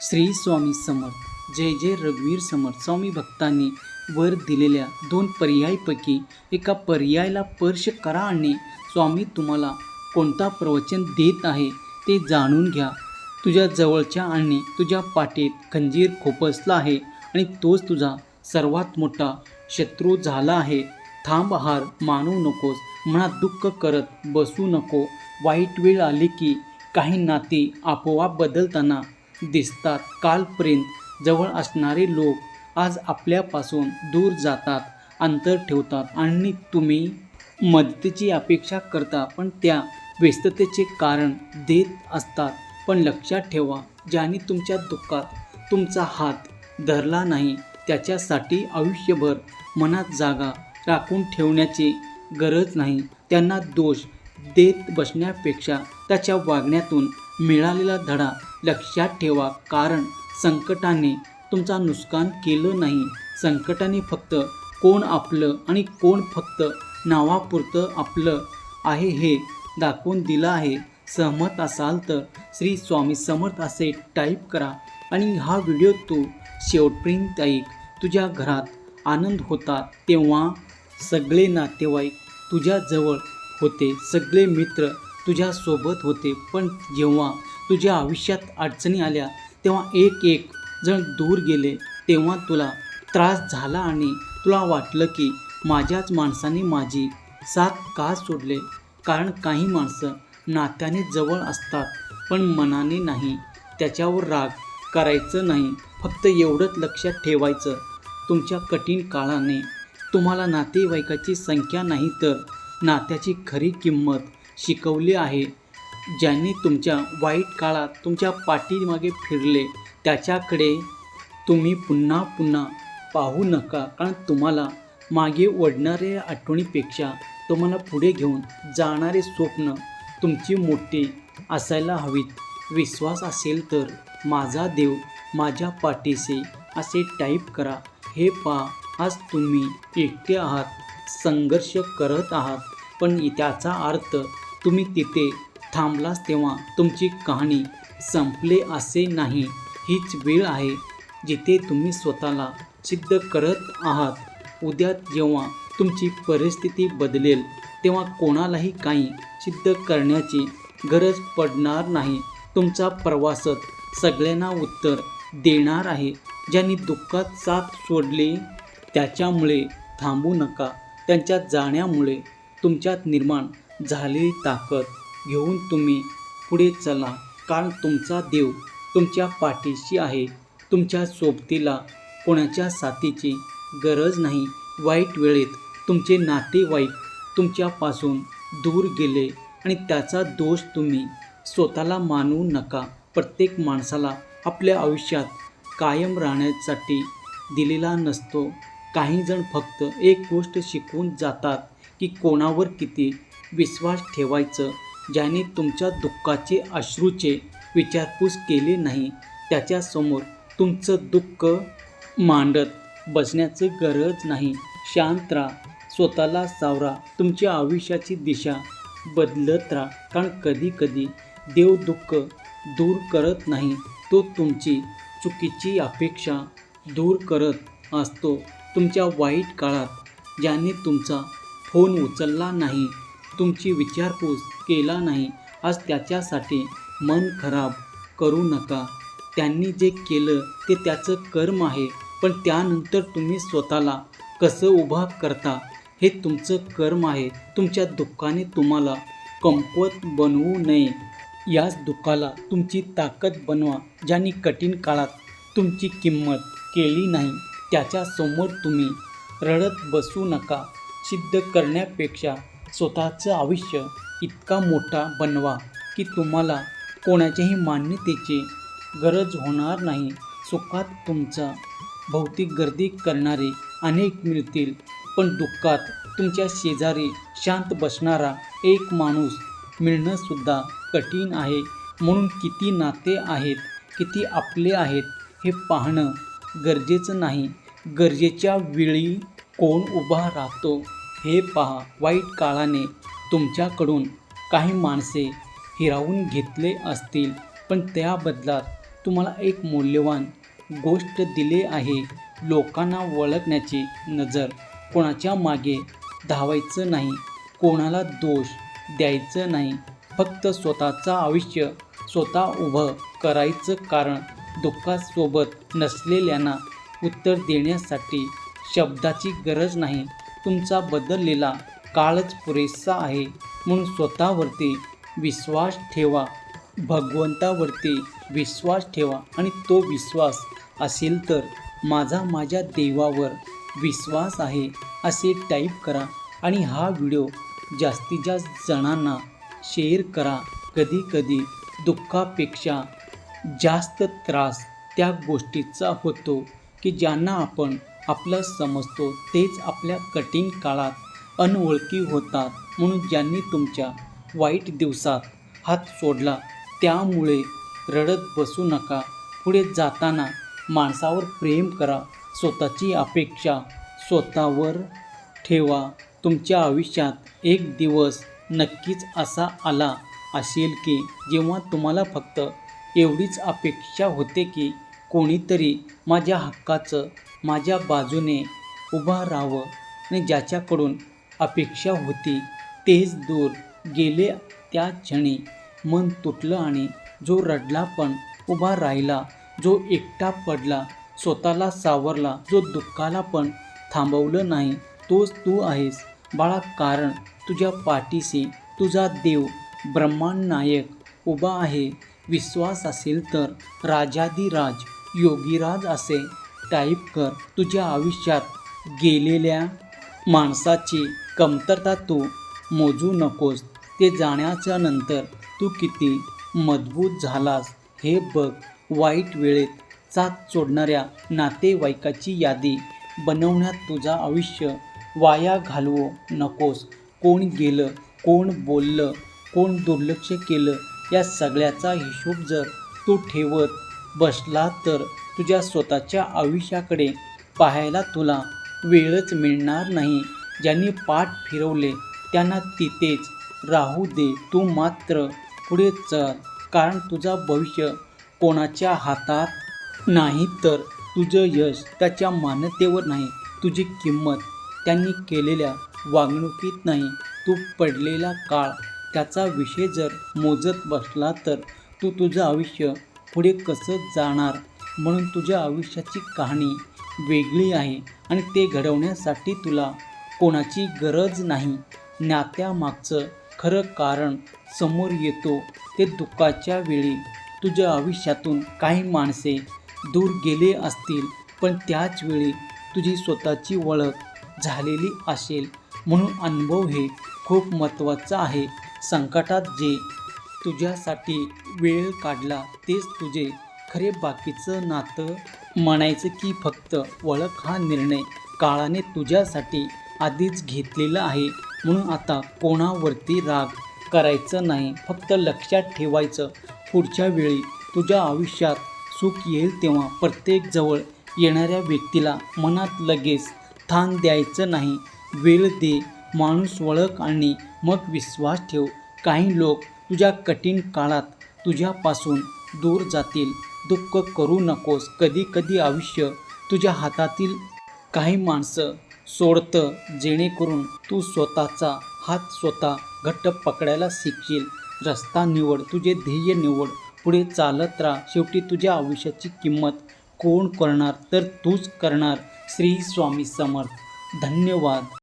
श्री स्वामी समर्थ. जय जय रघुवीर समर्थ. स्वामी भक्तांनी वर दिलेल्या 2 पर्यायपैकी एका पर्यायाला स्पर्श करा आणि स्वामी तुम्हाला कोणता प्रवचन देत आहे ते जाणून घ्या. तुझ्या जवळच्या आणि तुझ्या पाठीत खंजीर खोपसला आहे आणि तोच तुझा सर्वात मोठा शत्रू झाला आहे. थांब, हार मानू नकोस, मनात दुःख करत बसू नको. वाईट वेळ आली की काही नाती आपोआप बदलताना दिसतात. कालपर्यंत जवळ असणारे लोक आज आपल्यापासून दूर जातात, अंतर ठेवतात आणि तुम्ही मदतीची अपेक्षा करता पण त्या व्यस्ततेचे कारण देत असतात. पण लक्षात ठेवा, ज्याने तुमच्या दुःखात तुमचा हात धरला नाही त्याच्यासाठी आयुष्यभर मनात जागा राखून ठेवण्याची गरज नाही. त्यांना दोष देत बसण्यापेक्षा त्याच्या वागण्यातून मिळालेला धडा लक्षात ठेवा. कारण संकटाने तुमचा नुकसान केलं नाही. संकटाने फक्त कोण आपलं आणि कोण फक्त नावापुरतं आपलं आहे हे दाखवून दिलं आहे. सहमत असाल तर श्री स्वामी समर्थ असे टाईप करा आणि हा व्हिडिओ तू शेवटपर्यंत ऐक. तुझ्या घरात आनंद होता तेव्हा सगळे नातेवाईक तुझ्या जवळ होते, सगळे मित्र तुझ्या सोबत होते. पण जेव्हा तुझ्या आयुष्यात अडचणी आल्या तेव्हा एक एक जण दूर गेले. तेव्हा तुला त्रास झाला आणि तुला वाटलं की माझ्याच माणसाने माझी साथ का सोडले. कारण काही माणसं नात्याने जवळ असतात पण मनाने नाही. त्याच्यावर राग करायचं नाही, फक्त एवढंच लक्षात ठेवायचं, तुमच्या कठीण काळाने तुम्हाला नातेवाईकाची संख्या नाही तर नात्याची खरी किंमत शिकवली आहे. ज्यांनी तुमच्या वाईट काळात तुमच्या पाठीमागे फिरले त्याच्याकडे तुम्ही पुन्हा पुन्हा पाहू नका. कारण तुम्हाला मागे ओढणाऱ्या आठवणीपेक्षा तुम्हाला पुढे घेऊन जाणारे स्वप्न तुमची मोठी असायला हवीत. विश्वास असेल तर माझा देव माझ्या पाठीशी असे टाईप करा. हे पहा, आज तुम्ही एकटे आहात, संघर्ष करत आहात, पण त्याचा अर्थ तुम्ही तिथे थांबलास तेव्हा तुमची कहाणी संपले असे नाही. हीच वेळ आहे जिथे तुम्ही स्वतःला सिद्ध करत आहात. उद्या जेव्हा तुमची परिस्थिती बदलेल तेव्हा कोणालाही काही सिद्ध करण्याची गरज पडणार नाही. तुमचा प्रवासच सगळ्यांना उत्तर देणार आहे. ज्यांनी दुःखात साथ सोडली त्याच्यामुळे थांबू नका. त्यांच्या जाण्यामुळे तुमच्यात निर्माण झालेली ताकद घेऊन तुम्ही पुढे चला. कारण तुमचा देव तुमच्या पाठीशी आहे. तुमच्या सोबतीला कोणाच्या साथीची गरज नाही. वाईट वेळेत तुमचे नातेवाईक तुमच्यापासून दूर गेले आणि त्याचा दोष तुम्ही स्वतःला मानू नका. प्रत्येक माणसाला आपल्या आयुष्यात कायम राहण्यासाठी दिलेला नसतो. काही जण फक्त एक गोष्ट शिकवून जातात की कोणावर किती विश्वास ठेवायचं. ज्याने तुमच्या दुःखाचे अश्रूचे विचारपूस केली नाही त्याच्यासमोर तुमचं दुःख मांडत बसण्याची गरज नाही. शांत राहा, स्वतःला सावरा, तुमच्या आयुष्याची दिशा बदलत राहा. कारण कधी कधी देव दुःख दूर करत नाही, तो तुमची चुकीची अपेक्षा दूर करत असतो. तुमच्या वाईट काळात ज्याने तुमचा फोन उचलला नाही, तुमची विचारपूस केला नाही, आज त्याच्यासाठी मन खराब करू नका. त्यांनी जे केलं ते त्याचं कर्म आहे, पण त्यानंतर तुम्ही स्वतःला कसं उभा करता हे तुमचं कर्म आहे. तुमच्या दुःखाने तुम्हाला कमकुवत बनवू नये. याच दुःखाला तुमची ताकद बनवा. ज्यांनी कठीण काळात तुमची किंमत केली नाही त्याच्यासमोर तुम्ही रडत बसू नका. सिद्ध करण्यापेक्षा स्वतःचं आयुष्य इतका मोठा बनवा की तुम्हाला कोणाच्याही मान्यतेची गरज होणार नाही. सुखात तुमचा भौतिक गर्दी करणारे अनेक मिळतील, पण दुःखात तुमच्या शेजारी शांत बसणारा एक माणूस मिळणंसुद्धा कठीण आहे. म्हणून किती नाते आहेत, किती आपले आहेत हे पाहणं गरजेचं नाही, गरजेच्या वेळी कोण उभा राहतो हे पहा. वाईट काळाने तुमच्याकडून काही माणसे हिरावून घेतले असतील, पण त्या बदलात तुम्हाला एक मौल्यवान गोष्ट दिले आहे. लोकांना ओळखण्याची नजर. कोणाच्या मागे धावायचं नाही, कोणाला दोष द्यायचं नाही. फक्त स्वतःचं आयुष्य स्वतः उभं करायचं. कारण दुःखासोबत नसलेल्यांना उत्तर देण्यासाठी शब्दाची गरज नाही. तुमचा बदललेला काळच पुरेसा आहे. म्हणून स्वतःवरती विश्वास ठेवा, भगवंतावरती विश्वास ठेवा. आणि तो विश्वास असेल तर माझ्या देवावर विश्वास आहे असे टाईप करा आणि हा व्हिडिओ जास्तीत जास्त जणांना शेअर करा. कधी दुःखापेक्षा जास्त त्रास त्या गोष्टीचा होतो की ज्यांना आपण आपलं समजतो तेच आपल्या कठीण काळात अनोळखी होतात. म्हणून ज्यांनी तुमच्या वाईट दिवसात हात सोडला त्यामुळे रडत बसू नका. पुढे जाताना माणसावर प्रेम करा. स्वतःची अपेक्षा स्वतःवर ठेवा. तुमच्या आयुष्यात एक दिवस नक्कीच असा आला असेल की जेव्हा तुम्हाला फक्त एवढीच अपेक्षा होते की कोणीतरी माझ्या हक्काचं माझ्या बाजूने उभा राहावं. आणि ज्याच्याकडून अपेक्षा होती तेच दूर गेले. त्या क्षणी मन तुटलं आणि जो रडला पण उभा राहिला, जो एकटा पडला स्वतःला सावरला, जो दुःखाला पण थांबवलं नाही, तोच तू आहेस बाळा. कारण तुझ्या पाठीशी तुझा देव ब्रह्मांड नायक उभा आहे. विश्वास असेल तर राजाधिराज योगीराज असे टाईप कर. तुझ्या आयुष्यात गेलेल्या माणसाची कमतरता तू मोजू नकोस. ते जाण्याच्या नंतर तू किती मजबूत झालास हे बघ. वाईट वेळेत साथ सोडणाऱ्या नातेवाईकाची यादी बनवण्यात तुझं आयुष्य वाया घालवू नकोस. कोण गेलं, कोण बोललं, कोण दुर्लक्ष केलं या सगळ्याचा हिशोब जर तू ठेवत बसला तर तुझ्या स्वतःच्या आयुष्याकडे पाहायला तुला वेळच मिळणार नाही. ज्यांनी पाठ फिरवले त्यांना तिथेच राहू दे. तू मात्र पुढे चल. कारण तुझं भविष्य कोणाच्या हातात नाही तर तुझं यश त्याच्या मान्यतेवर नाही. तुझी किंमत त्यांनी केलेल्या वागणुकीत नाही. तू पडलेला काळ त्याचा विषय जर मोजत बसला तर तू तुझं आयुष्य पुढे कसं जाणार. म्हणून तुझ्या आयुष्याची कहाणी वेगळी आहे आणि ते घडवण्यासाठी तुला कोणाची गरज नाही. नात्यामागचं खरं कारण समोर येतो ते दुःखाच्या वेळी. तुझ्या आयुष्यातून काही माणसे दूर गेले असतील पण त्याच वेळी तुझी स्वतःची ओळख झालेली असेल. म्हणून अनुभव हे खूप महत्त्वाचा आहे. संकटात जे तुझ्यासाठी वेळ काढला तेच तुझे खरे. बाकीचं नातं म्हणायचं की फक्त ओळख हा निर्णय काळाने तुझ्यासाठी आधीच घेतलेला आहे. म्हणून आता कोणावरती राग करायचं नाही. फक्त लक्षात ठेवायचं पुढच्या वेळी तुझ्या आयुष्यात सुख येईल तेव्हा प्रत्येक जवळ येणाऱ्या व्यक्तीला मनात लगेच स्थान द्यायचं नाही. वेळ दे, माणूस ओळख आणि मग विश्वास ठेव. काही लोक तुझ्या कठीण काळात तुझ्यापासून दूर जातील. दुःख करू नकोस. कधी आयुष्य तुझ्या हातातील काही माणसं सोडतं जेणेकरून तू स्वतःचा हात स्वतः घट्ट पकडायला शिकशील. रस्ता निवड, तुझे ध्येय निवड, पुढे चालत राहा. शेवटी तुझ्या आयुष्याची किंमत कोण करणार तर तूच करणार. श्री स्वामी समर्थ. धन्यवाद.